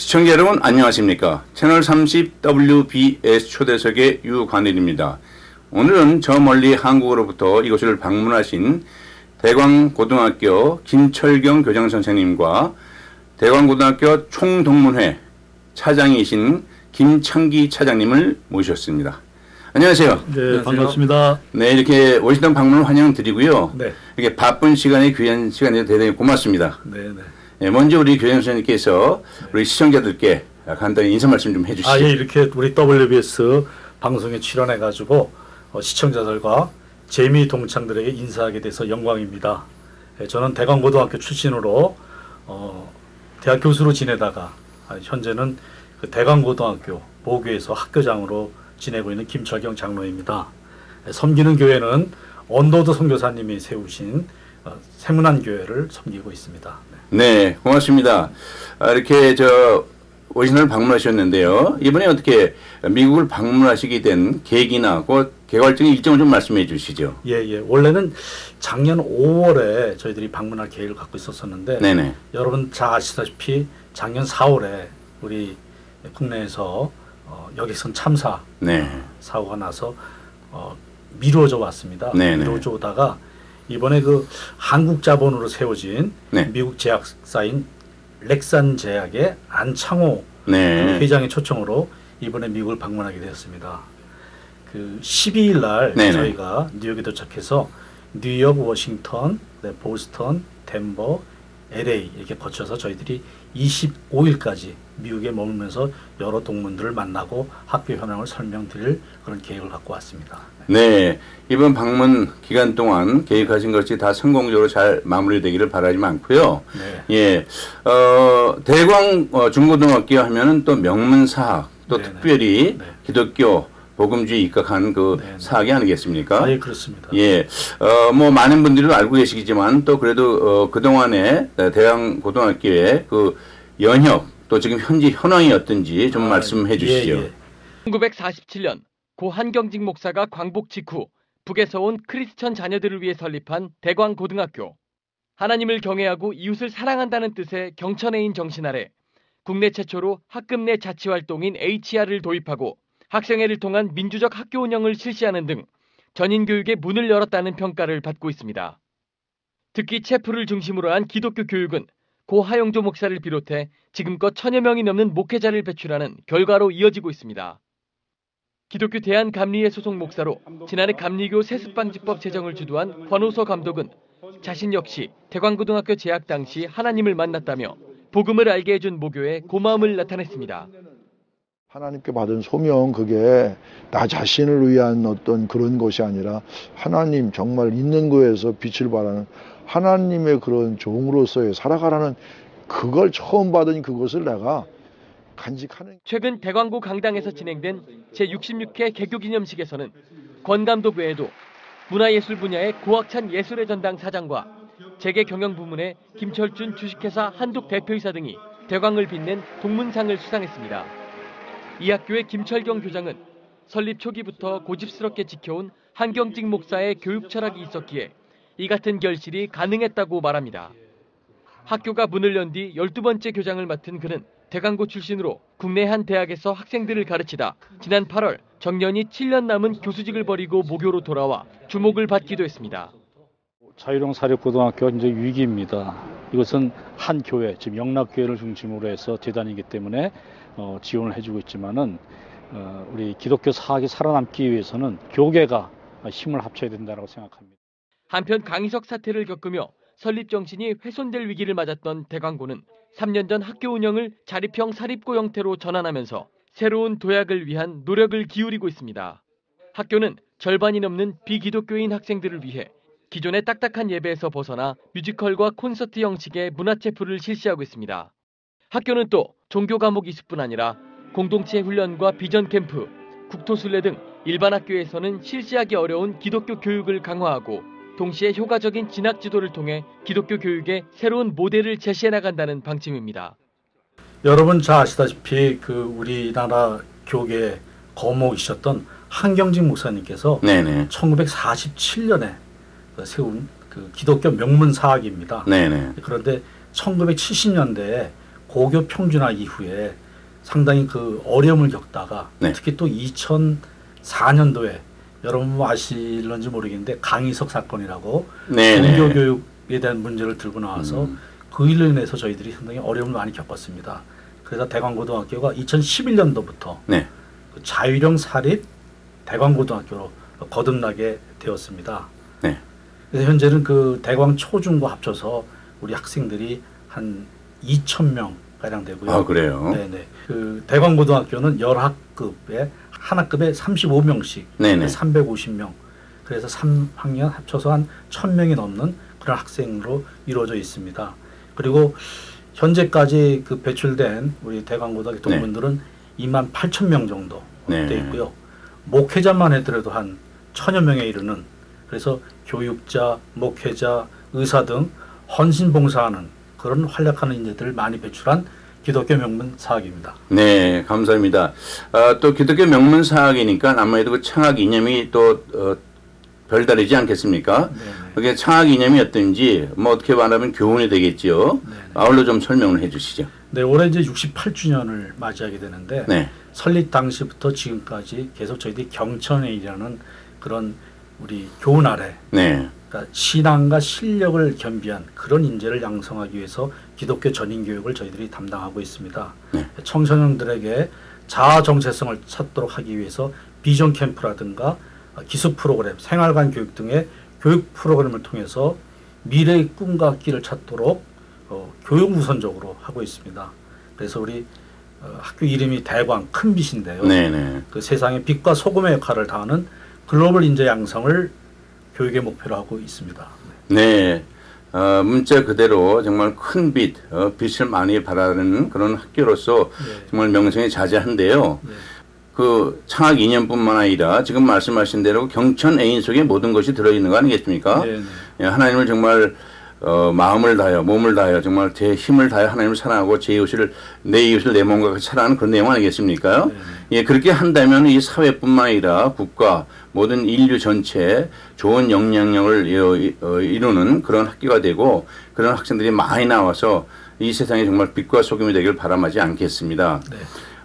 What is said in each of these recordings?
시청자 여러분 안녕하십니까. 채널 30 WBS 초대석의 유관일입니다. 오늘은 저 멀리 한국으로부터 이곳을 방문하신 대광고등학교 김철경 교장 선생님과 대광고등학교 총동문회 차장이신 김창기 차장님을 모셨습니다. 안녕하세요. 네, 안녕하세요. 반갑습니다. 네, 이렇게 오시던 방문을 환영드리고요. 네. 이렇게 바쁜 시간에 귀한 시간에 대단히 고맙습니다. 네, 네. 네, 먼저 우리 교장 선생님께서 우리 시청자들께 간단히 인사 말씀 좀 해주시죠. 예, 이렇게 우리 WBS 방송에 출연해가지고 시청자들과 재미 동창들에게 인사하게 돼서 영광입니다. 저는 대광고등학교 출신으로 대학 교수로 지내다가 현재는 그 대광고등학교 모교에서 학교장으로 지내고 있는 김철경 장로입니다. 섬기는 교회는 언더드 선교사님이 세우신 세문안 교회를 섬기고 있습니다. 네, 고맙습니다. 이렇게 오신을 방문하셨는데요. 이번에 어떻게 미국을 방문하시게 된 계기나 그 개괄적인 일정을 좀 말씀해 주시죠. 예. 원래는 작년 5월에 저희들이 방문할 계획을 갖고 있었었는데, 네네. 여러분 잘 아시다시피 작년 4월에 우리 국내에서 여객선 참사 사고가 나서 미뤄져 왔습니다. 네네. 미뤄져 오다가 이번에 그 한국 자본으로 세워진 미국 제약사인 렉산 제약의 안창호 회장의 초청으로 이번에 미국을 방문하게 되었습니다. 그 12일 날 저희가 뉴욕에 도착해서 뉴욕, 워싱턴, 보스턴, 덴버, LA 이렇게 거쳐서 저희들이 25일까지 미국에 머물면서 여러 동문들을 만나고 학교 현황을 설명드릴 그런 계획을 갖고 왔습니다. 네, 이번 방문 기간 동안 계획하신 것이 다 성공적으로 잘 마무리되기를 바라지 않고요. 네. 예, 대광 중고등학교 하면은 또 명문사학, 또 특별히 기독교 복음주의 입각한 그 사학이 아니겠습니까? 예, 그렇습니다. 예, 뭐 많은 분들도 알고 계시겠지만 또 그래도 그 동안에 대광고등학교의 그 연혁 또 지금 현재 현황이 어떤지 좀 말씀해 주시죠. 1947년 고 한경직 목사가 광복 직후 북에서 온 크리스천 자녀들을 위해 설립한 대광고등학교. 하나님을 경외하고 이웃을 사랑한다는 뜻의 경천애인 정신 아래 국내 최초로 학급 내 자치활동인 HR을 도입하고 학생회를 통한 민주적 학교 운영을 실시하는 등 전인교육의 문을 열었다는 평가를 받고 있습니다. 특히 체프를 중심으로 한 기독교 교육은 고 하용조 목사를 비롯해 지금껏 1000여 명이 넘는 목회자를 배출하는 결과로 이어지고 있습니다. 기독교 대한감리회 소속 목사로 지난해 감리교 세습방지법 제정을 주도한 권호서 감독은 자신 역시 대광고등학교 재학 당시 하나님을 만났다며 복음을 알게 해준 모교에 고마움을 나타냈습니다. 하나님께 받은 소명, 그게 나 자신을 위한 어떤 그런 것이 아니라 하나님 정말 있는 거에서 빛을 발하는 하나님의 그런 종으로서의 살아가라는 그걸 처음 받은 그것을 내가 간직하는. 최근 대광고 강당에서 진행된 제66회 개교기념식에서는 권 감독 외에도 문화예술 분야의 고학찬 예술의 전당 사장과 재계경영부문의 김철준 주식회사 한독 대표이사 등이 대광을 빛낸 동문상을 수상했습니다. 이 학교의 김철경 교장은 설립 초기부터 고집스럽게 지켜온 한경직 목사의 교육 철학이 있었기에 이 같은 결실이 가능했다고 말합니다. 학교가 문을 연 뒤 12번째 교장을 맡은 그는 대광고 출신으로 국내 한 대학에서 학생들을 가르치다 지난 8월 정년이 7년 남은 교수직을 버리고 모교로 돌아와 주목을 받기도 했습니다. 자유령 사립고등학교가 이제 위기입니다. 이것은 한 교회, 즉 영락교회를 중심으로 해서 재단이기 때문에 지원을 해주고 있지만은 우리 기독교 사학이 살아남기 위해서는 교계가 힘을 합쳐야 된다고 생각합니다. 한편 강희석 사태를 겪으며 설립 정신이 훼손될 위기를 맞았던 대광고는 3년 전 학교 운영을 자립형 사립고 형태로 전환하면서 새로운 도약을 위한 노력을 기울이고 있습니다. 학교는 절반이 넘는 비기독교인 학생들을 위해 기존의 딱딱한 예배에서 벗어나 뮤지컬과 콘서트 형식의 문화체프를 실시하고 있습니다. 학교는 또 종교 과목 20분 아니라 공동체 훈련과 비전 캠프, 국토순례 등 일반 학교에서는 실시하기 어려운 기독교 교육을 강화하고 동시에 효과적인 진학 지도를 통해 기독교 교육의 새로운 모델을 제시해 나간다는 방침입니다. 여러분 잘 아시다시피 그 우리나라 교계 거목이셨던 한경직 목사님께서 1947년에 세운 그 기독교 명문 사학입니다. 그런데 1970년대에 고교 평준화 이후에 상당히 그 어려움을 겪다가 네. 특히 또 2004년도에 여러분 뭐 아실런지 모르겠는데 강희석 사건이라고 종교교육에 대한 문제를 들고 나와서 그 일로 인해서 저희들이 상당히 어려움을 많이 겪었습니다. 그래서 대광고등학교가 2011년도부터 네. 그 자유령 사립 대광고등학교로 거듭나게 되었습니다. 네. 그래서 현재는 그 대광 초중고 합쳐서 우리 학생들이 한 2,000명 가량 되고요. 아, 그래요? 네네. 그 대광고등학교는 열학급에 한 학급에 35명씩, 네네. 350명. 그래서 3학년 합쳐서 한 1,000명이 넘는 그런 학생으로 이루어져 있습니다. 그리고 현재까지 그 배출된 우리 대광고등학교 동문들은 28,000명 정도 돼 있고요. 목회자만 해더라도 한 1,000여 명에 이르는, 그래서 교육자, 목회자, 의사 등 헌신 봉사하는 그런 활약하는 인재들을 많이 배출한 기독교 명문 사학입니다. 네, 감사합니다. 또 기독교 명문 사학이니까 아무래도 그 창학 이념이 또 별다르지 않겠습니까? 그게 창학 이념이 어떤지 뭐 어떻게 말하면 교훈이 되겠지요. 아울러 좀 설명을 해주시죠. 네, 올해 이제 68주년을 맞이하게 되는데 네. 설립 당시부터 지금까지 계속 저희들이 경천회의라는 그런 우리 교훈 아래, 네. 그러니까 신앙과 실력을 겸비한 그런 인재를 양성하기 위해서 기독교 전인 교육을 저희들이 담당하고 있습니다. 네. 청소년들에게 자아 정체성을 찾도록 하기 위해서 비전 캠프라든가 기숙 프로그램, 생활관 교육 등의 교육 프로그램을 통해서 미래의 꿈과 길을 찾도록 교육 우선적으로 하고 있습니다. 그래서 우리 학교 이름이 대광 큰 빛인데요. 네네. 그 세상의 빛과 소금의 역할을 다하는 글로벌 인재 양성을 교육의 목표로 하고 있습니다. 네. 문자 그대로 정말 큰 빛, 빛을 많이 발하는 그런 학교로서 정말 명성이 자자한데요. 그 창학 이념뿐만 아니라 지금 말씀하신 대로 경천 애인 속에 모든 것이 들어있는 거 아니겠습니까? 예, 하나님을 정말 마음을 다하여 몸을 다하여 정말 제 힘을 다하여 하나님을 사랑하고 내 이웃을 내 몸과 같이 사랑하는 그런 내용 아니겠습니까? 예, 그렇게 한다면 이 사회뿐만 아니라 국가 모든 인류 전체에 좋은 영향력을 이루는 그런 학교가 되고 그런 학생들이 많이 나와서 이 세상에 정말 빛과 소금이 되길 바람하지 않겠습니다. 네.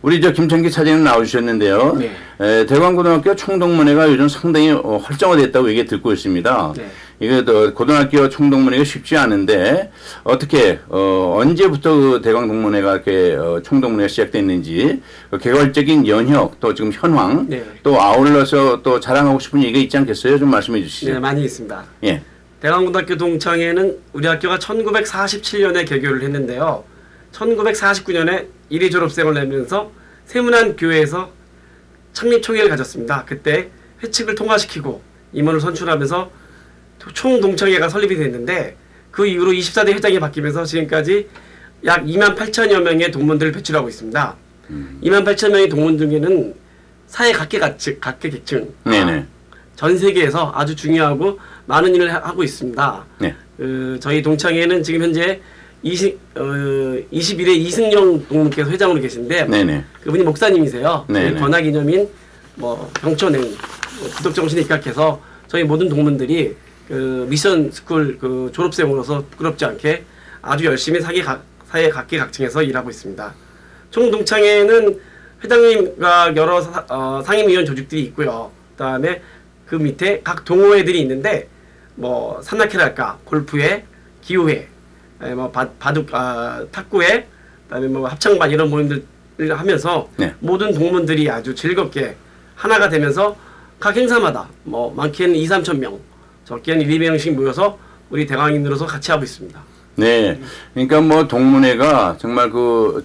우리 김창기 차장님 나와주셨는데요. 네. 대광고등학교 총동문회가 요즘 상당히 활성화됐다고 얘기 듣고 있습니다. 네. 이게 고등학교 총동문회가 쉽지 않은데 어떻게 언제부터 그 대광동문회가 이렇게 총동문회가 시작됐는지 개괄적인 연혁 또 지금 현황 또 아울러서 또 자랑하고 싶은 얘기가 있지 않겠어요? 좀 말씀해 주시죠. 네, 많이 있습니다. 예. 대광고등학교 동창회는 우리 학교가 1947년에 개교를 했는데요. 1949년에 1위 졸업생을 내면서 세문안 교회에서 창립총회를 가졌습니다. 그때 회칙을 통과시키고 임원을 선출하면서 총동창회가 설립이 됐는데 그 이후로 24대 회장이 바뀌면서 지금까지 약 28,000여 명의 동문들을 배출하고 있습니다. 28,000명의 동문 중에는 사회 각계계층, 전 세계에서 아주 중요하고 많은 일을 하고 있습니다. 네. 저희 동창회는 지금 현재 21회 이승영 동문께서 회장으로 계신데 그분이 목사님이세요. 저희 권학이념인 경천행 기독정신에 입각해서 저희 모든 동문들이 미션 스쿨 졸업생으로서 부끄럽지 않게 아주 열심히 사회 각계각층에서 일하고 있습니다. 총동창회는 회장님과 여러 상임위원 조직들이 있고요. 그다음에 그 밑에 각 동호회들이 있는데 산악회랄까, 골프회, 기후회, 바둑, 탁구회, 그다음에 합창반 이런 모임들을 하면서 모든 동문들이 아주 즐겁게 하나가 되면서 각 행사마다 많게는 2-3천 명, 적게는 1-2명씩 모여서 우리 대광인으로서 같이 하고 있습니다. 네. 그러니까 동문회가 정말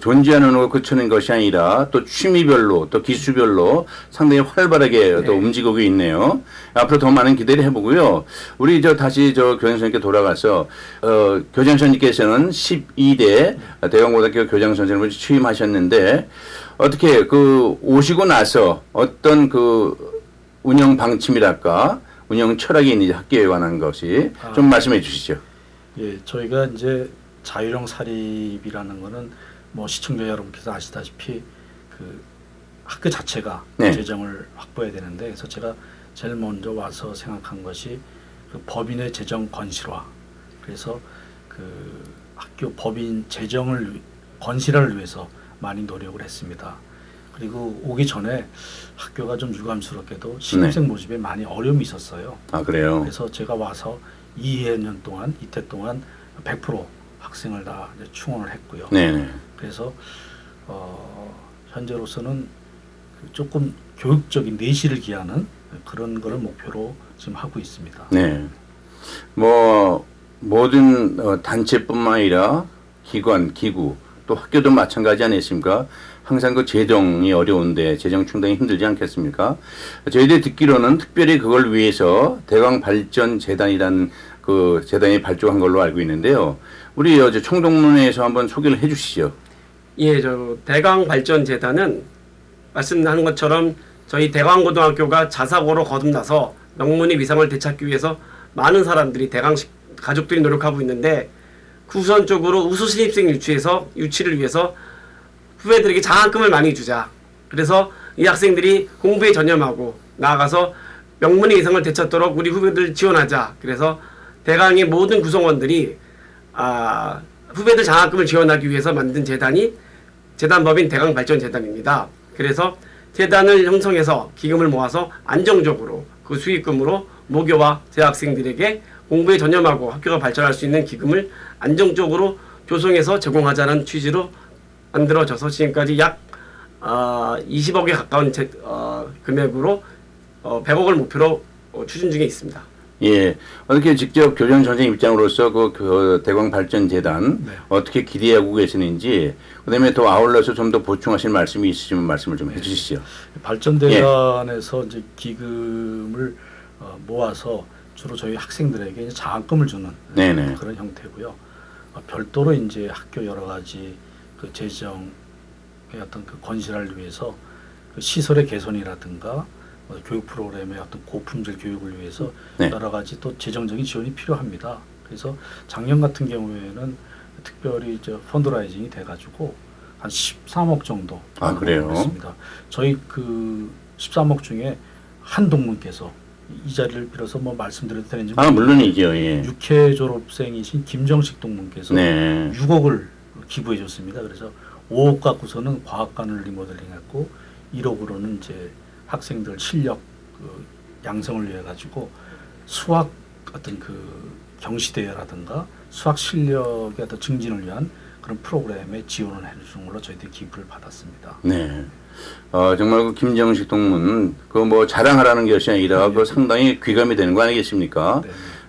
존재하는 거 그치는 것이 아니라 또 취미별로 또 기수별로 상당히 활발하게 또 움직이고 있네요. 앞으로 더 많은 기대를 해보고요. 우리 다시 교장선생님께 돌아가서, 교장선생님께서는 12대 대광고등학교 교장선생님을 취임하셨는데, 어떻게 오시고 나서 어떤 운영 방침이랄까, 운영 철학이 있는지 학교에 관한 것이 좀 말씀해 주시죠. 예, 저희가 이제 자유령 사립이라는 거는 시청자 여러분께서 아시다시피 학교 자체가 재정을 확보해야 되는데, 그래서 제가 제일 먼저 와서 생각한 것이 법인의 재정 건실화. 그래서 학교 법인 재정을 건실화를 위해서 많이 노력을 했습니다. 그리고 오기 전에 학교가 좀 유감스럽게도 신입생 모집에 많이 어려움이 있었어요. 아, 그래요? 그래서 제가 와서 2년 동안, 이태 동안 100% 학생을 다 충원을 했고요. 네네. 그래서 현재로서는 조금 교육적인 내실을 기하는 그런 거를 목표로 지금 하고 있습니다. 네. 뭐 모든 단체뿐만 아니라 기관, 기구, 또 학교도 마찬가지 아니겠습니까? 항상 그 재정이 어려운데 재정 충당이 힘들지 않겠습니까? 저희들이 듣기로는 특별히 그걸 위해서 대광발전재단이라는 그 재단이 발족한 걸로 알고 있는데요. 우리 어제 총동문회에서 한번 소개를 해주시죠. 예, 저 대광발전재단은 말씀하는 것처럼 저희 대광고등학교가 자사고로 거듭나서 명문의 위상을 되찾기 위해서 많은 사람들이 대광식 가족들이 노력하고 있는데 우선적으로 우수 신입생 유치를 위해서 후배들에게 장학금을 많이 주자. 그래서 이 학생들이 공부에 전념하고 나아가서 명문의 위상을 되찾도록 우리 후배들 지원하자. 그래서 대광의 모든 구성원들이 후배들 장학금을 지원하기 위해서 만든 재단이 재단법인 대광발전재단입니다. 그래서 재단을 형성해서 기금을 모아서 안정적으로 그 수익금으로 모교와 재학생들에게 공부에 전념하고 학교가 발전할 수 있는 기금을 안정적으로 조성해서 제공하자는 취지로 만들어져서 지금까지 약 20억에 가까운 금액으로 100억을 목표로 추진 중에 있습니다. 예, 어떻게 직접 교장 선생님 입장으로서 그 대광발전재단 어떻게 기대하고 계시는지, 그다음에 더 아울러서 좀 더 보충하실 말씀이 있으시면 말씀을 좀 해주시죠. 발전재단에서 이제 기금을 모아서 주로 저희 학생들에게 이제 장학금을 주는 그런 형태고요. 별도로 이제 학교 여러 가지 그 재정의 어떤 그 건실화를 위해서 그 시설의 개선이라든가 교육 프로그램의 어떤 고품질 교육을 위해서 여러 가지 또 재정적인 지원이 필요합니다. 그래서 작년 같은 경우에는 특별히 펀드라이징이 돼가지고 한 13억 정도 했습니다. 저희 그 13억 중에 한 동문께서 이 자리를 빌어서 뭐 말씀드려도 되는지 물론이죠. 예. 6회 졸업생이신 김정식 동문께서 6억을 기부해 줬습니다. 그래서 5억 갖고서는 과학관을 리모델링했고 1억으로는 이제 학생들 실력 양성을 위해 가지고 수학 어떤 그 경시대회라든가 수학 실력의 어떤 증진을 위한 그런 프로그램에 지원을 해주는 걸로 저희들이 기부를 받았습니다. 네. 정말 그 김정식 동문 그 뭐 자랑하라는 것이 아니라 그 상당히 귀감이 되는 거 아니겠습니까?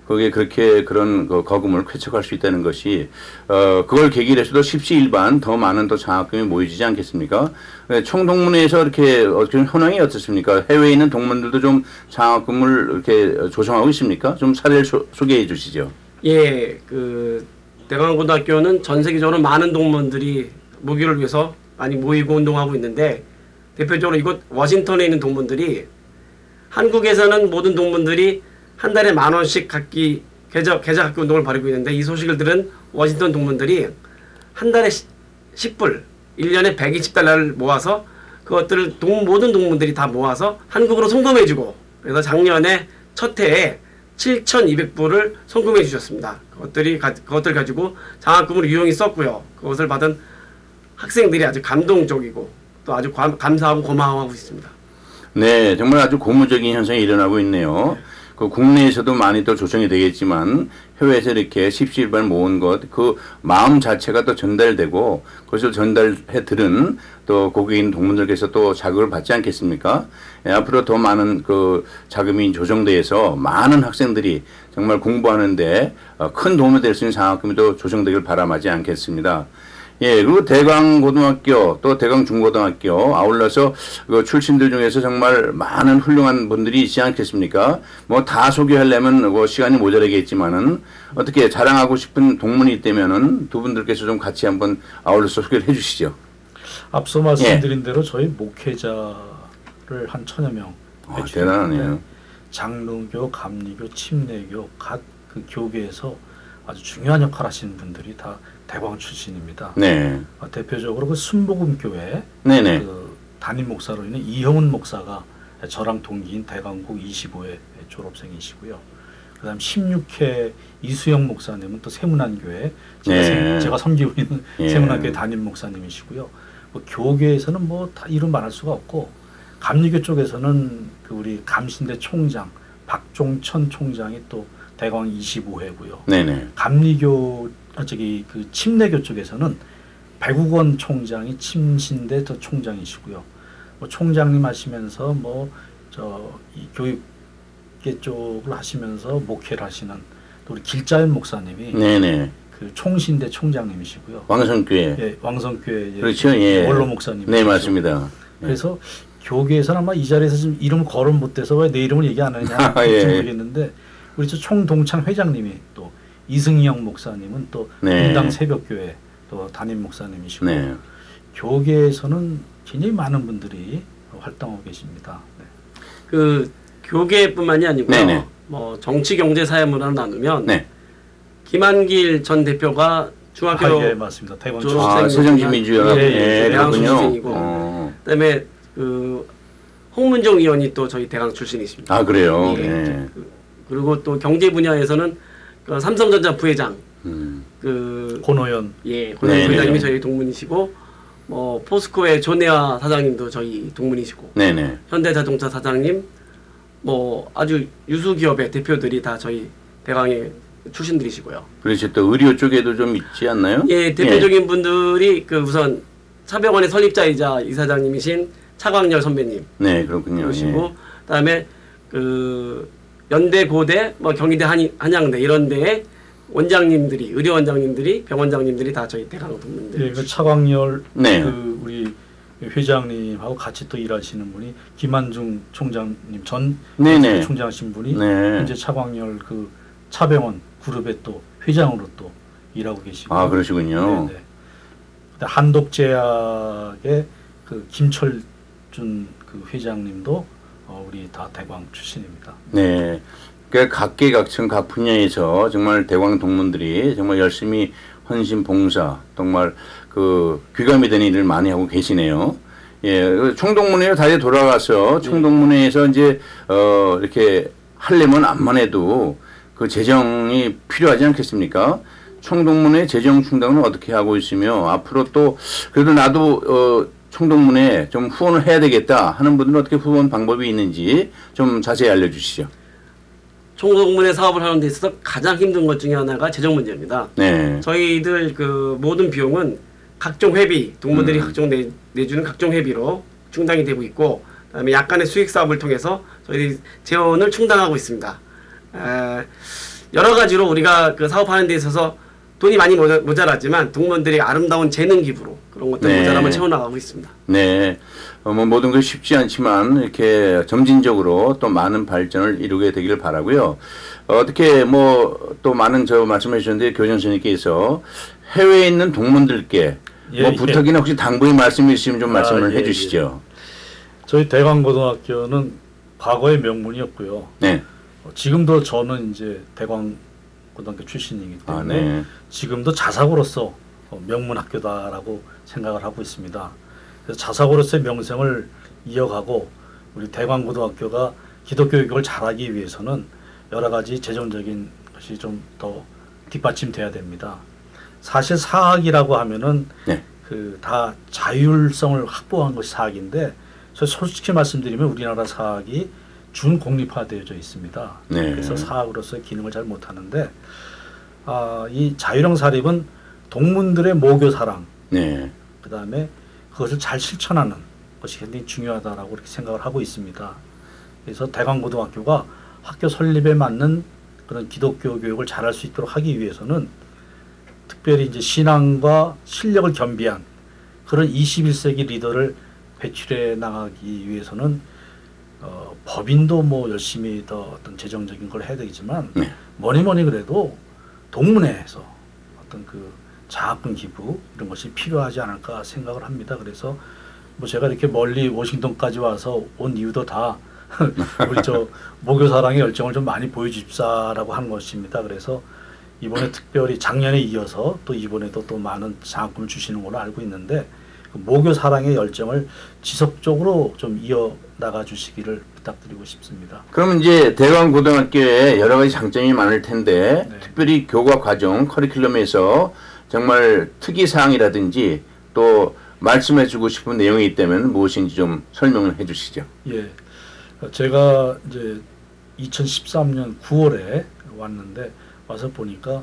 거기에 그렇게 그런 그 거금을 쾌척할 수 있다는 것이 그걸 계기로 해서도 십시일반 더 많은 또 장학금이 모이지 않겠습니까? 총동문회에서 이렇게 현황이 어떻습니까? 해외에 있는 동문들도 좀 장학금을 이렇게 조성하고 있습니까? 좀 사례를 소개해 주시죠. 예, 그 대광고등학교는 전 세계적으로 많은 동문들이 모교를 위해서 많이 모이고 운동하고 있는데 대표적으로 이곳 워싱턴에 있는 동문들이 한국에서는 모든 동문들이 한 달에 10,000원씩 갖기 계좌 갖기 운동을 벌이고 있는데 이 소식을 들은 워싱턴 동문들이 한 달에 10불, 1년에 120달러를 모아서 그것들을 모든 동문들이 다 모아서 한국으로 송금해주고 그래서 작년에 첫 해에 7,200불을 송금해 주셨습니다. 그것들 가지고 장학금으로 유용히 썼고요. 그것을 받은 학생들이 아주 감동적이고 또 아주 감사하고 고마워하고 있습니다. 네, 정말 아주 고무적인 현상이 일어나고 있네요. 그 국내에서도 많이 또 조정이 되겠지만 해외에서 이렇게 십시일반 모은 것, 그 마음 자체가 또 전달되고 그것을 전달해 들은 또 거기 있는 동문들께서 또 자극을 받지 않겠습니까? 앞으로 더 많은 그 자금이 조정돼서 많은 학생들이 정말 공부하는데 큰 도움이 될 수 있는 장학금이 또 조정되길 바람하지 않겠습니다. 예, 그리고 대광고등학교 또 대광중고등학교 아울러서 그 출신들 중에서 정말 많은 훌륭한 분들이 있지 않겠습니까? 뭐 다 소개하려면 뭐 시간이 모자라겠지만은 어떻게 자랑하고 싶은 동문이 있다면은 두 분들께서 좀 같이 한번 아울러서 소개를 해주시죠. 앞서 말씀드린 대로 저희 목회자를 한 1,000여 명 대단하네요. 장로교, 감리교, 침례교 각 그 교계에서 아주 중요한 역할 하시는 분들이 다 대광 출신입니다. 네. 대표적으로 그 순복음교회 그 담임 목사로 있는 이형훈 목사가 저랑 동기인 대광고 25회 졸업생이시고요. 그다음 16회 이수영 목사님은 또 세문안교회 제가 섬기고 있는 세문안교회 담임 목사님이시고요. 뭐 교계에서는 뭐 다 이름 말할 수가 없고 감리교 쪽에서는 그 우리 감신대 총장 박종천 총장이 또 대광 25회고요. 네네. 감리교 그 침례교 쪽에서는 백우건 총장이 침신대 또 총장이시고요. 뭐 총장님 하시면서 뭐 이 교육계 쪽을 하시면서 목회를 하시는 또 우리 길자연 목사님이 네네. 그 총신대 총장님이시고요. 왕성교회. 예, 왕성교회 그렇죠. 예. 원로 목사님. 네, 맞습니다. 그래서 교계에서는 아마 이 자리에서 좀 이름 거론 못해서 왜 내 이름을 얘기 안 하느냐 모르겠는데 우리 총동창 회장님이 또 이승영 목사님은 또 인당 새벽교회 또 담임 목사님이시고 교계에서는 굉장히 많은 분들이 활동하고 계십니다. 네. 그 교계뿐만이 아니고요. 뭐 정치, 경제, 사회, 문화를 나누면 김한길 전 대표가 중학교 예, 맞습니다. 대광 새정치민주연합 대강 출신이고 그다음에 그 홍문종 의원이 또 저희 대강 출신이십니다. 아 그래요. 그리고 또 경제 분야에서는 그 삼성전자 부회장 그 권호연 권호연 부회장님이 저희 동문이시고 뭐 포스코의 조내화 사장님도 저희 동문이시고 현대자동차 사장님 뭐 아주 유수 기업의 대표들이 다 저희 대강의 출신들이시고요. 그렇죠. 또 의료 쪽에도 좀 있지 않나요? 예, 대표적인 분들이 그 우선 차병원의 설립자이자 이사장님이신 차광열 선배님. 네, 그렇군요. 그러시고 그다음에 그 연대, 고대, 뭐 경희대, 한양대 이런 데에 원장님들이 의료 원장님들이 병원장님들이 다 저희 대강 동문들. 예, 그 차광열 그 우리 회장님하고 같이 또 일하시는 분이 김한중 총장님 전 총장하신 분이 이제 차광열 그 차병원 그룹의 또 회장으로 또 일하고 계시고. 아 그러시군요. 네네. 한독제약의 그 김철준 그 회장님도 우리 다 대광 출신입니다. 네. 그러니까 각계각층 각 분야에서 정말 대광 동문들이 정말 열심히 헌신 봉사 정말 그 귀감이 되는 일을 많이 하고 계시네요. 예, 총동문회로 다시 돌아가서 총동문회에서 이제 이렇게 하려면 암만 해도 그 재정이 필요하지 않겠습니까? 총동문회 재정 충당은 어떻게 하고 있으며 앞으로 또 그래도 나도 총동문회 좀 후원을 해야 되겠다 하는 분들은 어떻게 후원 방법이 있는지 좀 자세히 알려주시죠. 총동문회 사업을 하는 데 있어서 가장 힘든 것 중에 하나가 재정 문제입니다. 저희들 그 모든 비용은 각종 회비, 동문들이 각종 내주는 각종 회비로 충당이 되고 있고 그다음에 약간의 수익 사업을 통해서 저희들이 재원을 충당하고 있습니다. 여러 가지로 우리가 그 사업하는 데 있어서 돈이 많이 모자라지만 동문들이 아름다운 재능 기부로 그런 것들 모자람을 채워나가고 있습니다. 네. 뭐 모든 것이 쉽지 않지만 이렇게 점진적으로 또 많은 발전을 이루게 되기를 바라고요. 어떻게 뭐 또 많은 말씀해 주셨는데 교장 선생님께서 해외에 있는 동문들께 뭐 부탁이나 혹시 당부의 말씀이 있으면 좀 말씀을 해 주시죠. 저희 대광고등학교는 과거의 명문이었고요. 지금도 저는 이제 대광고등학교 출신이기 때문에 지금도 자사고로서 명문 학교다라고 생각을 하고 있습니다. 그래서 자사고로서의 명성을 이어가고 우리 대광고등학교가 기독교 교육을 잘하기 위해서는 여러 가지 재정적인 것이 좀 더 뒷받침돼야 됩니다. 사실 사학이라고 하면은 그 다 자율성을 확보한 것이 사학인데 솔직히 말씀드리면 우리나라 사학이 준공립화되어져 있습니다. 그래서 사학으로서의 기능을 잘 못하는데 이 자율형 사립은 동문들의 모교 사랑 그 다음에 그것을 잘 실천하는 것이 굉장히 중요하다라고 이렇게 생각을 하고 있습니다. 그래서 대광고등학교가 학교 설립에 맞는 그런 기독교 교육을 잘할 수 있도록 하기 위해서는 특별히 이제 신앙과 실력을 겸비한 그런 21세기 리더를 배출해 나가기 위해서는 법인도 뭐 열심히 더 어떤 재정적인 걸 해야 되겠지만 뭐니 그래도 동문회에서 어떤 그 장학금 기부 이런 것이 필요하지 않을까 생각을 합니다. 그래서 뭐 제가 이렇게 멀리 워싱턴까지 와서 온 이유도 다 우리 모교사랑의 열정을 좀 많이 보여줍사라고 하는 것입니다. 그래서 이번에 특별히 작년에 이어서 또 이번에도 또 많은 장학금을 주시는 걸로 알고 있는데 그 모교 사랑의 열정을 지속적으로 좀 이어나가 주시기를 부탁드리고 싶습니다. 그럼 이제 대광고등학교에 여러 가지 장점이 많을 텐데 네. 특별히 교과 과정 커리큘럼에서 정말 특이사항이라든지 또 말씀해주고 싶은 내용이 있다면 무엇인지 좀 설명을 해주시죠. 예, 제가 이제 2013년 9월에 왔는데 와서 보니까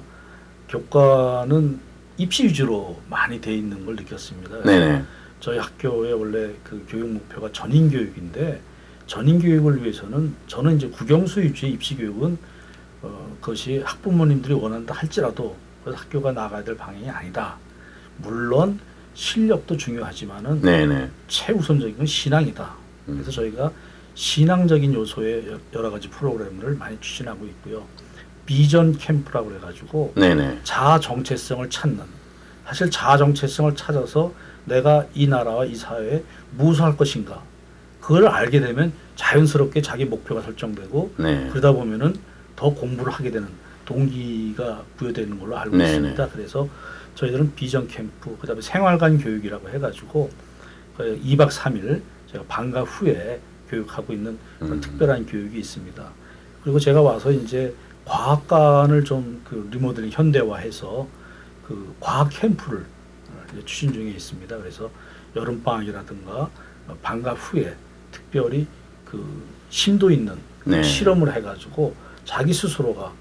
교과는 입시 위주로 많이 돼 있는 걸 느꼈습니다. 네네. 저희 학교의 원래 그 교육 목표가 전인 교육인데 전인 교육을 위해서는 저는 이제 국영수 위주의 입시 교육은 그것이 학부모님들이 원한다 할지라도 그래서 학교가 나가야 될 방향이 아니다. 물론 실력도 중요하지만은 네네. 최우선적인 건 신앙이다. 그래서 저희가 신앙적인 요소의 여러 가지 프로그램을 많이 추진하고 있고요. 비전 캠프라고 해가지고 네네. 자아 정체성을 찾는, 사실 자아 정체성을 찾아서 내가 이 나라와 이 사회에 무엇을 할 것인가 그걸 알게 되면 자연스럽게 자기 목표가 설정되고 네. 그러다 보면은 더 공부를 하게 되는 동기가 부여되는 걸로 알고 네네. 있습니다. 그래서 저희들은 비전 캠프, 그다음에 생활관 교육이라고 해가지고 2박 3일 제가 방과 후에 교육하고 있는 그런 특별한 교육이 있습니다. 그리고 제가 와서 이제 과학관을 좀 그 리모델링 현대화해서 그 과학 캠프를 이제 추진 중에 있습니다. 그래서 여름 방학이라든가 방과 후에 특별히 그 심도 있는 네. 실험을 해가지고 자기 스스로가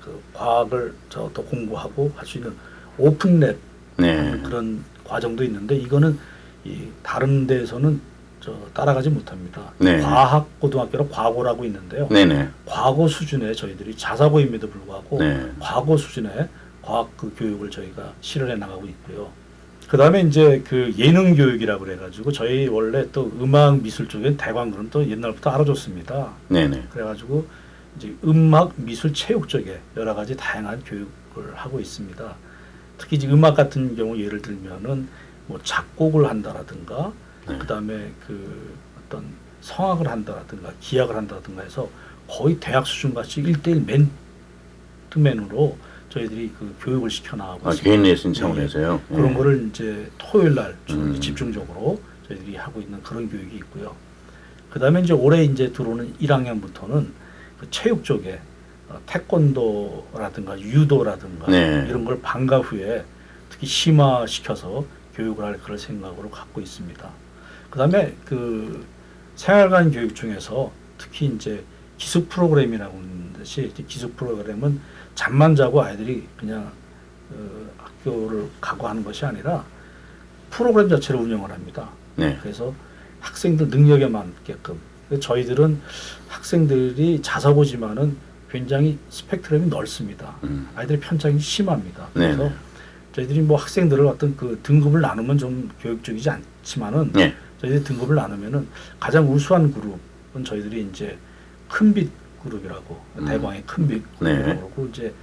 그 과학을 더 공부하고 할 수 있는 오픈랩 네. 그런 과정도 있는데 이거는 이 다른 데에서는 따라가지 못합니다. 네. 과학 고등학교로 과고라고 있는데요. 네네. 과거 수준의 저희들이 자사고임에도 불구하고 네. 과거 수준의 과학 그 교육을 저희가 실현해 나가고 있고요. 그 다음에 이제 그 예능 교육이라고 그래가지고 저희 원래 또 음악 미술 쪽엔 대광고는 또 옛날부터 알아줬습니다. 네네. 그래가지고 이제 음악 미술 체육 쪽에 여러 가지 다양한 교육을 하고 있습니다. 특히 이제 음악 같은 경우 예를 들면은 뭐 작곡을 한다라든가 네. 그다음에 그 어떤 성악을 한다라든가 기악을 한다라든가 해서 거의 대학 수준 같이 1:1 맨투맨으로 저희들이 그 교육을 시켜 나가고 있습니다. 개인 레슨 차원에서요. 네. 그런 거를 이제 토요일 날 집중적으로 저희들이 하고 있는 그런 교육이 있고요. 그다음에 이제 올해 이제 들어오는 1학년부터는 그 체육 쪽에 태권도라든가 유도라든가 네. 이런 걸 방과 후에 특히 심화시켜서 교육을 할 그런 생각으로 갖고 있습니다. 그다음에 그 생활관 교육 중에서 특히 이제 기숙 프로그램이라고 하는 것이 기숙 프로그램은 잠만 자고 아이들이 그냥 학교를 가고 하는 것이 아니라 프로그램 자체를 운영을 합니다. 네. 그래서 학생들 능력에 맞게끔 저희들은 학생들이 자사고지만은 굉장히 스펙트럼이 넓습니다. 아이들의 편차가 심합니다. 그래서 네. 저희들이 뭐 학생들을 어떤 그 등급을 나누면 좀 교육적이지 않지만은 네. 저희들이 등급을 나누면은 가장 우수한 그룹은 저희들이 이제 큰빛 그룹이라고 대광의 큰빛 그룹이라고 네. 그러고 이제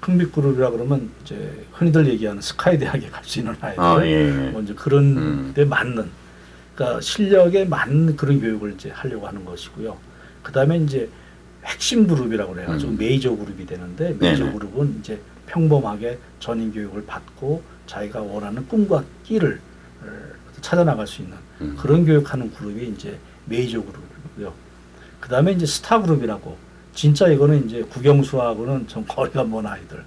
큰빛 그룹이라 그러면 이제 흔히들 얘기하는 스카이 대학에 갈 수 있는 아이들 예. 뭐 이제 그런 데 맞는 그러니까 실력에 맞는 그런 교육을 이제 하려고 하는 것이고요. 그다음에 이제 핵심 그룹이라고 그래가지고 메이저 그룹이 되는데 메이저 네네. 그룹은 이제 평범하게 전인 교육을 받고 자기가 원하는 꿈과 끼를 찾아 나갈 수 있는 그런 교육하는 그룹이 이제 메이저 그룹이고요. 그다음에 이제 스타 그룹이라고 진짜 이거는 이제 국영수하고는 좀 거리가 먼 아이들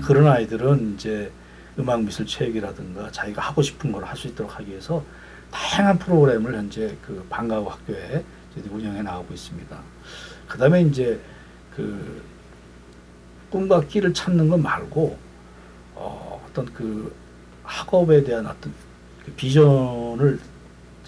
그런 아이들은 이제 음악 미술 체육이라든가 자기가 하고 싶은 걸 할 수 있도록 하기 위해서 다양한 프로그램을 현재 그 방과후 학교에 운영해 나가고 있습니다. 그다음에 이제 그 꿈과 끼를 찾는 것 말고 어떤 그 학업에 대한 어떤 그 비전을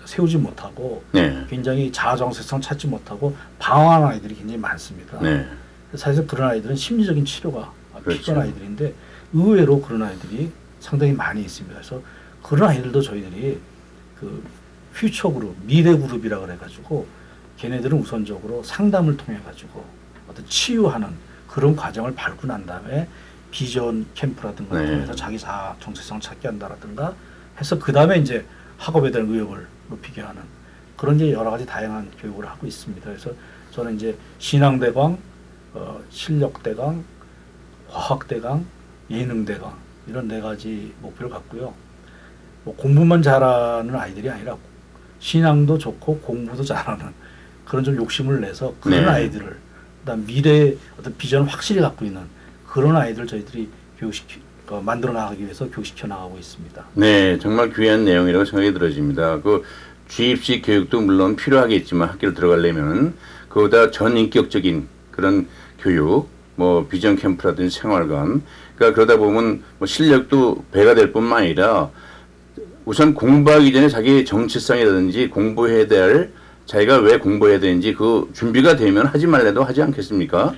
세우지 못하고 네. 굉장히 자아정체성 찾지 못하고 방황하는 아이들이 굉장히 많습니다. 네. 사실 그런 아이들은 심리적인 치료가 그렇죠. 필요한 아이들인데 의외로 그런 아이들이 상당히 많이 있습니다. 그래서 그런 아이들도 저희들이 그 퓨처 그룹, 미래 그룹이라고 그래가지고 걔네들은 우선적으로 상담을 통해 가지고 어떤 치유하는 그런 과정을 밟고 난 다음에 비전 캠프라든가 네. 통해서 자기 자아 정체성을 찾게 한다라든가 해서 그 다음에 이제 학업에 대한 의욕을 높이게 하는 그런 이제 여러 가지 다양한 교육을 하고 있습니다. 그래서 저는 이제 신앙대강, 실력대강, 과학대강, 예능대강 이런 4가지 목표를 갖고요. 뭐 공부만 잘하는 아이들이 아니라 신앙도 좋고 공부도 잘하는 그런 좀 욕심을 내서 그런 네. 아이들을 그다음 미래의 어떤 비전을 확실히 갖고 있는 그런 아이들 저희들이 만들어 나가기 위해서 교육시켜 나가고 있습니다. 네, 정말 귀한 내용이라고 생각이 들어집니다. 그 주입식 교육도 물론 필요하겠지만 학교를 들어가려면 그보다 전인격적인 그런 교육, 뭐 비전 캠프라든지 생활관, 그러니까 그러다 보면 뭐 실력도 배가 될 뿐만 아니라 우선 공부하기 전에 자기 정체성이라든지 공부해야 될 자기가 왜 공부해야 되는지 그 준비가 되면 하지 말래도 하지 않겠습니까?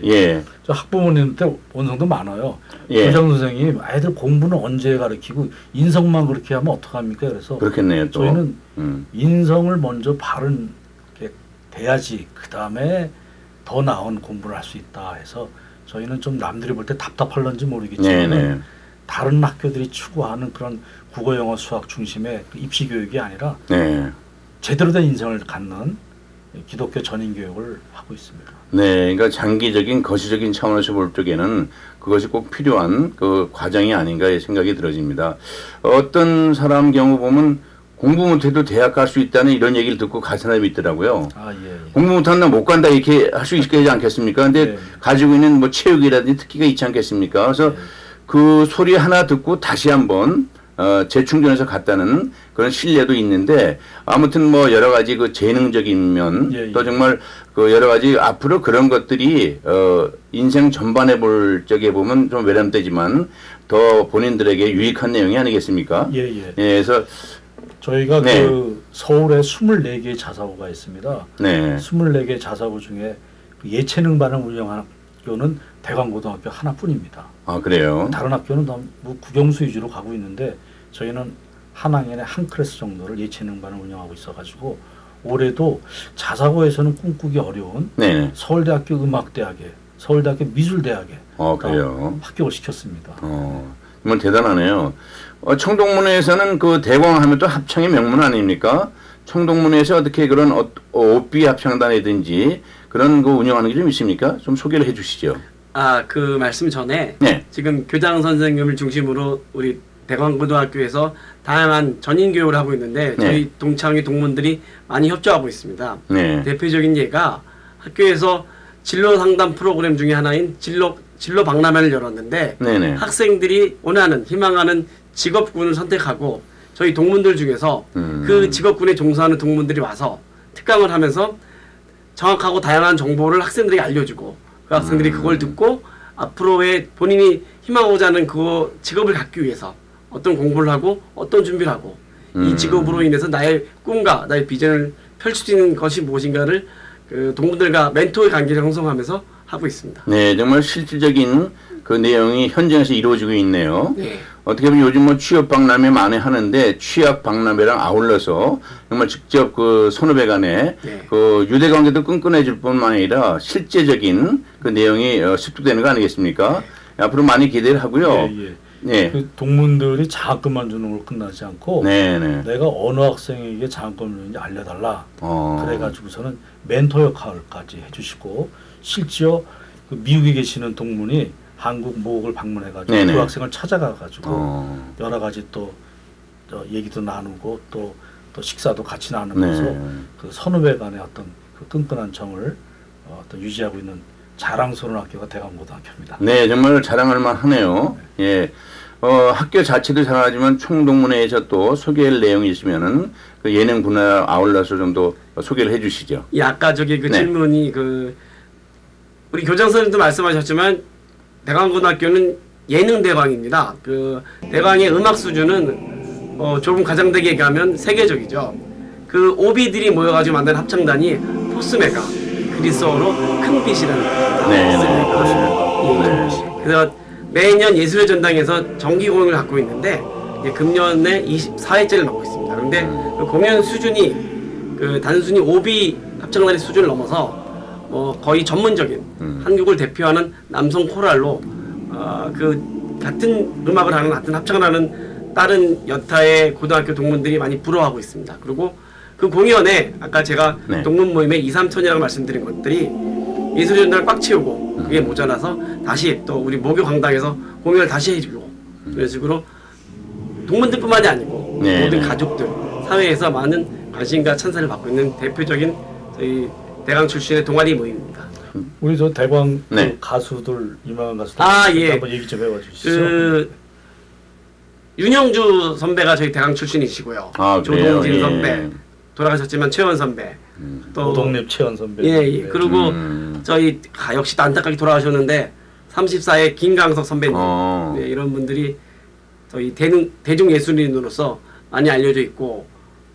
예. 저 학부모님한테 원성도 많아요. 교장 선생님 아이들 공부는 언제 가르치고 인성만 그렇게 하면 어떡합니까? 그래서 그렇겠네요. 또. 저희는 인성을 먼저 바른 게 돼야지 그 다음에 더 나은 공부를 할 수 있다 해서 저희는 좀 남들이 볼 때 답답할런지 모르겠지만 다른 학교들이 추구하는 그런 국어, 영어, 수학 중심의 그 입시 교육이 아니라 제대로 된 인성을 갖는 기독교 전인 교육을 하고 있습니다. 네, 그러니까 장기적인 거시적인 차원에서 볼 적에는 그것이 꼭 필요한 그 과정이 아닌가 생각이 들어집니다. 어떤 사람 경우 보면 공부 못해도 대학 갈 수 있다는 이런 얘기를 듣고 간 사람이 있더라고요. 공부 못한다 못 간다 이렇게 할 수 있게 하지 않겠습니까? 근데 가지고 있는 뭐 체육이라든지 특기가 있지 않겠습니까? 그래서 그 소리 하나 듣고 다시 한번 재충전해서 갔다는 그런 신뢰도 있는데 아무튼 뭐 여러 가지 그 재능적인 면 또 정말 그 여러 가지 앞으로 그런 것들이 인생 전반에 볼 적에 보면 좀 외람되지만 더 본인들에게 유익한 내용이 아니겠습니까? 그래서 저희가 그 서울에 24개의 자사고가 있습니다. 24개 자사고 중에 그 예체능반을 운영하는 학교는 대광고등학교 하나뿐입니다. 아, 그래요? 다른 학교는 다 뭐 국영수 위주로 가고 있는데 저희는 한 학년에 한 클래스 정도를 예체능반을 운영하고 있어가지고 올해도 자사고에서는 꿈꾸기 어려운 서울대학교 음악대학에 서울대학교 미술대학에 그래요? 합격을 시켰습니다. 정말 대단하네요. 청동문에서는 그 대광하면 또 합창의 명문 아닙니까? 청동문에서 어떻게 그런 오삐 합창단이든지 그런 거 운영하는 게 좀 있습니까? 좀 소개를 해 주시죠. 그 말씀 전에 지금 교장 선생님을 중심으로 우리 대광고등학교에서 다양한 전인 교육을 하고 있는데 저희 동창회 동문들이 많이 협조하고 있습니다. 대표적인 예가 학교에서 진로 상담 프로그램 중에 하나인 진로 박람회를 열었는데 학생들이 원하는 희망하는 직업군을 선택하고 저희 동문들 중에서 그 직업군에 종사하는 동문들이 와서 특강을 하면서 정확하고 다양한 정보를 학생들에게 알려주고 그 학생들이 그걸 듣고 앞으로의 본인이 희망하고자 하는 그 직업을 갖기 위해서 어떤 공부를 하고 어떤 준비를 하고 이 직업으로 인해서 나의 꿈과 나의 비전을 펼칠 수 있는 것이 무엇인가를 그 동문들과 멘토의 관계를 형성하면서 하고 있습니다. 네, 정말 실질적인 그 내용이 현장에서 이루어지고 있네요. 어떻게 보면 요즘 뭐 취업 박람회 많이 하는데 취업 박람회랑 아울러서 정말 직접 그 선후배 간에 그 유대 관계도 끈끈해질 뿐만 아니라 실제적인 그 내용이 습득되는 거 아니겠습니까? 앞으로 많이 기대를 하고요. 그 동문들이 장학금만 주는 걸로 끝나지 않고 내가 어느 학생에게 장학금을 주는지 알려달라. 그래가지고서는 멘토 역할까지 해주시고 실제로 그 미국에 계시는 동문이 한국 모국을 방문해가지고 그 학생을 찾아가가지고 여러 가지 또 얘기도 나누고 또 식사도 같이 나누면서 그 선후배 간의 어떤 그 끈끈한 정을 어떤 유지하고 있는 자랑스러운 학교가 대광고등학교입니다. 네, 정말 자랑할 만하네요. 학교 자체도 자랑하지만 총동문회에서 또 소개할 내용이 있으면은 그 예능 분야 아울러서 좀 더 소개를 해주시죠. 아까 저기 그 질문이 그 우리 교장 선생님도 말씀하셨지만 대광고등학교는 예능 대광입니다. 그 대광의 음악 수준은 조금 가장되게 얘기하면 세계적이죠. 그 오비들이 모여가지고 만든 합창단이 포스메가 그리스어로 큰 빛이라는 그래서 매년 예술의 전당에서 정기 공연을 갖고 있는데 금년에 24회째를 넘고 있습니다. 그런데 그 공연 수준이 그 단순히 오비 합창단의 수준을 넘어서 거의 전문적인 한국을 대표하는 남성 코랄로 그 같은 음악을 하는 같은 합창을 하는 다른 여타의 고등학교 동문들이 많이 부러워하고 있습니다. 그리고 그 공연에 아까 제가 동문 모임에 2, 3천이라고 말씀드린 것들이 예술의 전당을 꽉 채우고 그게 모자라서 다시 또 우리 모교 강당에서 공연을 다시 해주고 그런 식으로 동문들뿐만이 아니고 네. 모든 가족들, 사회에서 많은 관심과 찬사를 받고 있는 대표적인 저희 대강 출신의 동아리 모임입니다. 우리 저 대광 네. 그 가수들 유명한 가수들 예. 한번 얘기 좀 해봐주시죠. 윤영주 선배가 저희 대강 출신이시고요. 조동진 선배, 돌아가셨지만 최원 선배, 또 오동립 최원 선배. 예. 그리고 저희 역시 안타깝게 돌아가셨는데 34의 김강석 선배님, 네, 이런 분들이 저희 대중 예술인으로서 많이 알려져 있고,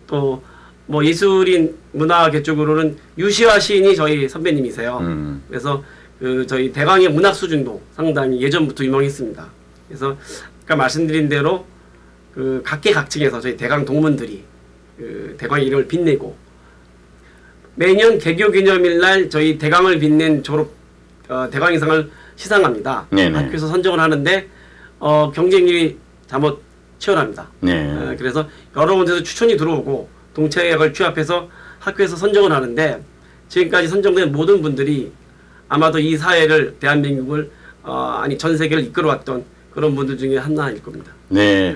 또 뭐 예술인 문화계 쪽으로는 유시화 시인이 저희 선배님이세요. 그래서 그 저희 대광의 문학 수준도 상당히 예전부터 유명했습니다. 그래서 아까 말씀드린 대로 그 각계각층에서 저희 대강 동문들이 그 대광의 이름을 빛내고, 매년 개교 기념일 날 저희 대강을 빛낸 졸업 대광인상을 시상합니다. 네네. 학교에서 선정을 하는데 경쟁률이 잠옷 치열합니다. 네. 그래서 여러 군데서 추천이 들어오고 동창회를 취합해서 학교에서 선정을 하는데, 지금까지 선정된 모든 분들이 아마도 이 사회를, 대한민국을 아니 전 세계를 이끌어왔던 그런 분들 중에 하나일 겁니다. 네.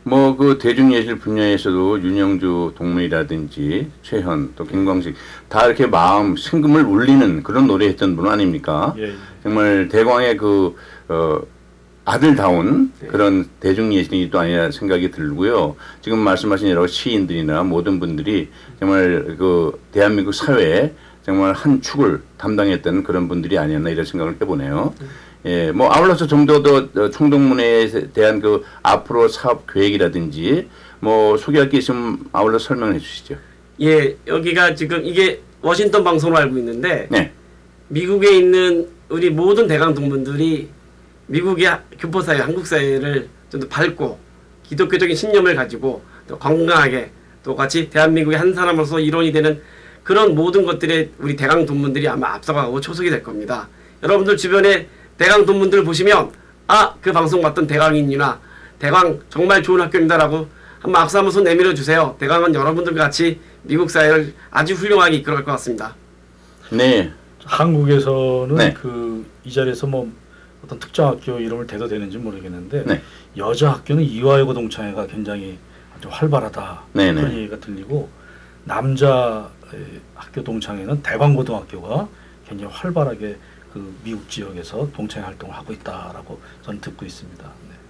뭐 그 대중예술 분야에서도 윤영주 동문이라든지 최현 또 김광식 다 이렇게 마음 심금을 울리는 그런 노래했던 분 아닙니까? 예. 정말 대광의 그 아들다운 그런 대중예술인이 또 아니라 생각이 들고요. 지금 말씀하신 여러 시인들이나 모든 분들이 정말 그 대한민국 사회에 정말 한 축을 담당했던 그런 분들이 아니었나 이런 생각을 해보네요. 예, 뭐 아울러서 좀 더 총동문회에 대한 그 앞으로 사업 계획이라든지 뭐 소개할 게 있으면 아울러 설명해 주시죠. 예, 여기가 지금 이게 워싱턴 방송으로 알고 있는데, 네. 미국에 있는 우리 모든 대강 동문들이 미국의 교포사회, 한국사회를 좀 더 밝고 기독교적인 신념을 가지고 또 건강하게 또 같이 대한민국의 한 사람으로서 일원이 되는 그런 모든 것들에 우리 대강 동문들이 아마 앞서가고 초석이 될 겁니다. 여러분들 주변에 대강 동문들을 보시면 그 방송 봤던 대강인이나 대강 정말 좋은 학교입니다라고 한번 악수 한번 손 내밀어 주세요. 대강은 여러분들과 같이 미국 사회를 아주 훌륭하게 이끌어갈 것 같습니다. 네. 한국에서는 네. 그 이 자리에서 뭐 어떤 특정 학교 이름을 대도 되는지 모르겠는데, 네. 여자 학교는 이화여고 동창회가 굉장히 아주 활발하다, 네네. 그런 얘기가 들리고, 남자 학교 동창회는 대광고등학교가 굉장히 활발하게 그 미국 지역에서 동창회 활동을 하고 있다라고 저는 듣고 있습니다.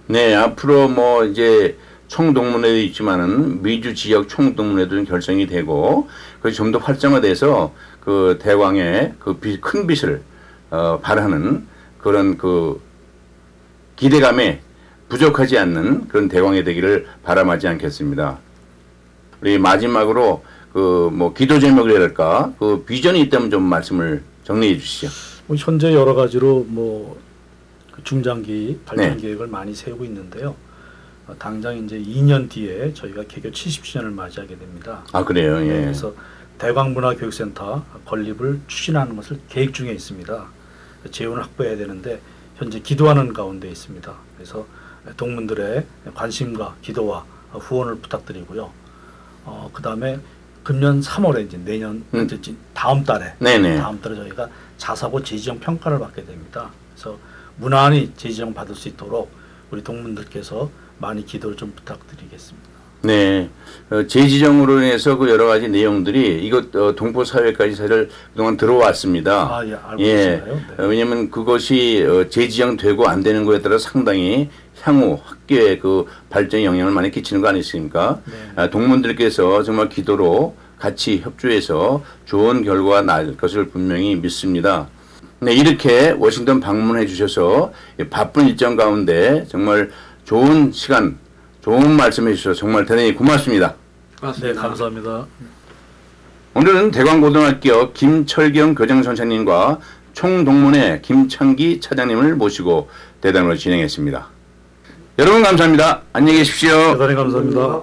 네, 앞으로 뭐 이제 총동문회도 있지만은 미주 지역 총동문회도 좀 결정이 되고, 그래서 좀 더 활성화돼서 그 대광의 그 큰 빛을 발하는 그런 그 기대감에 부족하지 않는 그런 대광이 되기를 바람하지 않겠습니다. 우리 마지막으로 그 뭐 기도 제목이랄까 그 비전이 있다면 좀 말씀을 정리해 주시죠. 뭐 현재 여러 가지로 뭐 중장기 발전 네. 계획을 많이 세우고 있는데요. 당장 이제 2년 뒤에 저희가 개교 70주년을 맞이하게 됩니다. 아 그래요. 예. 그래서 대광문화교육센터 건립을 추진하는 것을 계획 중에 있습니다. 재원을 확보해야 되는데 현재 기도하는 가운데 있습니다. 그래서 동문들의 관심과 기도와 후원을 부탁드리고요. 그 다음에 금년 3월에 이제 내년 다음 달에 저희가 자사고 재지정 평가를 받게 됩니다. 그래서 무난히 재지정 받을 수 있도록 우리 동문들께서 많이 기도를 좀 부탁드리겠습니다. 네, 재지정으로 인해서 그 여러 가지 내용들이 이것 동포 사회까지 사실 그동안 들어왔습니다. 예, 알고 있어요. 네. 왜냐하면 그것이 재지정되고 안 되는 거에 따라 상당히 향후 학교의 그 발전에 영향을 많이 끼치는 거 아니겠습니까? 네. 동문들께서 정말 기도로 같이 협조해서 좋은 결과가 날 것을 분명히 믿습니다. 네, 이렇게 워싱턴 방문해 주셔서 바쁜 일정 가운데 정말 좋은 시간, 좋은 말씀해 주셔서 정말 대단히 고맙습니다. 네, 감사합니다. 오늘은 대광고등학교 김철경 교장선생님과 총동문회 김창기 차장님을 모시고 대담으로 진행했습니다. 여러분 감사합니다. 안녕히 계십시오. 대단히 감사합니다.